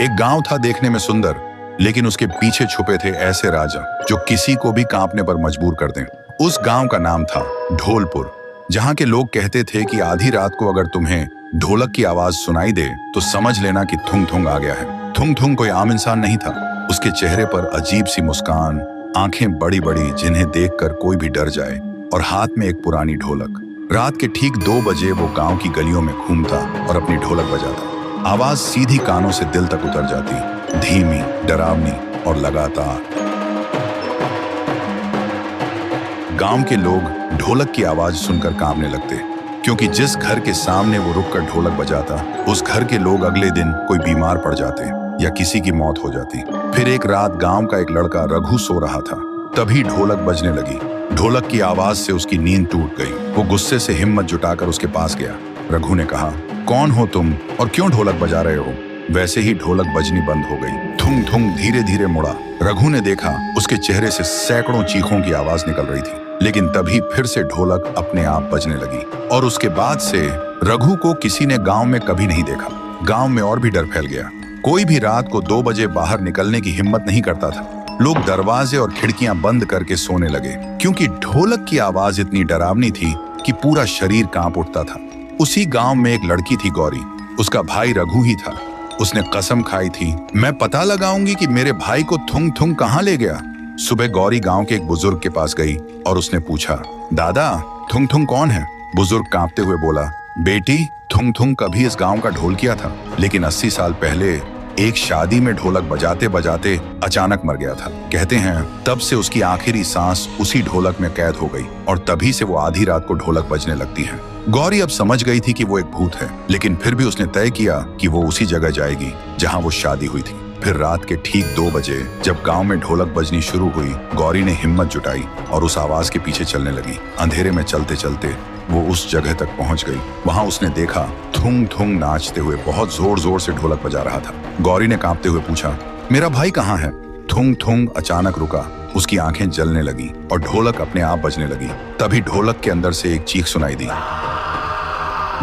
एक गांव था देखने में सुंदर, लेकिन उसके पीछे छुपे थे ऐसे राजा जो किसी को भी कांपने पर मजबूर कर दें। उस गांव का नाम था ढोलपुर, जहां के लोग कहते थे कि आधी रात को अगर तुम्हें ढोलक की आवाज सुनाई दे तो समझ लेना कि थुंग थुंग आ गया है। थुंग थुंग कोई आम इंसान नहीं था। उसके चेहरे पर अजीब सी मुस्कान, आंखें बड़ी बड़ी जिन्हें देखकर कोई भी डर जाए, और हाथ में एक पुरानी ढोलक। रात के ठीक 2 बजे वो गांव की गलियों में घूमता और अपनी ढोलक बजाता। आवाज सीधी कानों से दिल तक उतर जाती, धीमी, डरावनी और लगातार। गांव के लोग ढोलक की आवाज सुनकर कांपने लगते, क्योंकि जिस घर के सामने वो रुककर ढोलक बजाता, उस घर के लोग अगले दिन कोई बीमार पड़ जाते या किसी की मौत हो जाती। फिर एक रात गांव का एक लड़का रघु सो रहा था, तभी ढोलक बजने लगी। ढोलक की आवाज से उसकी नींद टूट गई। वो गुस्से से हिम्मत जुटाकर उसके पास गया। रघु ने कहा, कौन हो तुम और क्यों ढोलक बजा रहे हो? वैसे ही ढोलक बजनी बंद हो गई। थुंग थुंग धीरे धीरे मुड़ा। रघु ने देखा उसके चेहरे से सैकड़ों चीखों की आवाज निकल रही थी, लेकिन तभी फिर से ढोलक अपने आप बजने लगी। और उसके बाद से रघु को किसी ने गांव में कभी नहीं देखा। गांव में और भी डर फैल गया। कोई भी रात को 2 बजे बाहर निकलने की हिम्मत नहीं करता था। लोग दरवाजे और खिड़कियां बंद करके सोने लगे, क्योंकि ढोलक की आवाज इतनी डरावनी थी कि पूरा शरीर कांप उठता था। उसी गांव में एक लड़की थी, गौरी। उसका भाई रघु ही था। उसने कसम खाई थी, मैं पता लगाऊंगी कि मेरे भाई को थुंग थुंग कहां ले गया। सुबह गौरी गांव के एक बुजुर्ग के पास गई और उसने पूछा, दादा, थुंग थुंग कौन है? बुजुर्ग कांपते हुए बोला, बेटी, थुंग थुंग कभी इस गांव का ढोल किया था, लेकिन 80 साल पहले एक शादी में ढोलक बजाते बजाते अचानक मर गया था। कहते हैं तब से उसकी आखिरी सांस उसी ढोलक में कैद हो गई, और तभी से वो आधी रात को ढोलक बजने लगती है। गौरी अब समझ गई थी कि वो एक भूत है, लेकिन फिर भी उसने तय किया कि वो उसी जगह जाएगी जहां वो शादी हुई थी। फिर रात के ठीक 2 बजे जब गांव में ढोलक बजनी शुरू हुई, गौरी ने हिम्मत जुटाई और उस आवाज के पीछे चलने लगी। अंधेरे में चलते चलते वो उस जगह तक पहुंच गई। वहां उसने देखा थुंग थुंग नाचते हुए बहुत जोर जोर से ढोलक बजा रहा था। गौरी ने कांपते हुए पूछा, मेरा भाई कहाँ है? थुंग थुंग अचानक रुका। उसकी आंखें जलने लगी और ढोलक अपने आप बजने लगी। तभी ढोलक के अंदर से एक चीख सुनाई दी।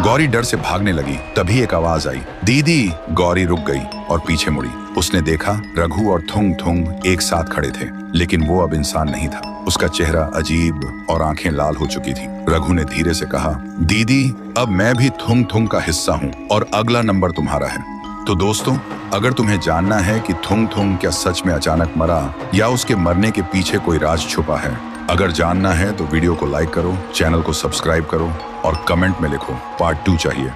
गौरी डर से भागने लगी। तभी एक आवाज आई, दीदी। गौरी रुक गई और पीछे मुड़ी। उसने देखा रघु और थुंग थुंग एक साथ खड़े थे, लेकिन वो अब इंसान नहीं था। उसका चेहरा अजीब और आंखें लाल हो चुकी थी। रघु ने धीरे से कहा, दीदी, अब मैं भी थुंग थुंग का हिस्सा हूँ और अगला नंबर तुम्हारा है। तो दोस्तों, अगर तुम्हें जानना है कि थुंग थुंग क्या सच में अचानक मरा या उसके मरने के पीछे कोई राज छुपा है, अगर जानना है तो वीडियो को लाइक करो, चैनल को सब्सक्राइब करो और कमेंट में लिखो पार्ट 2 चाहिए।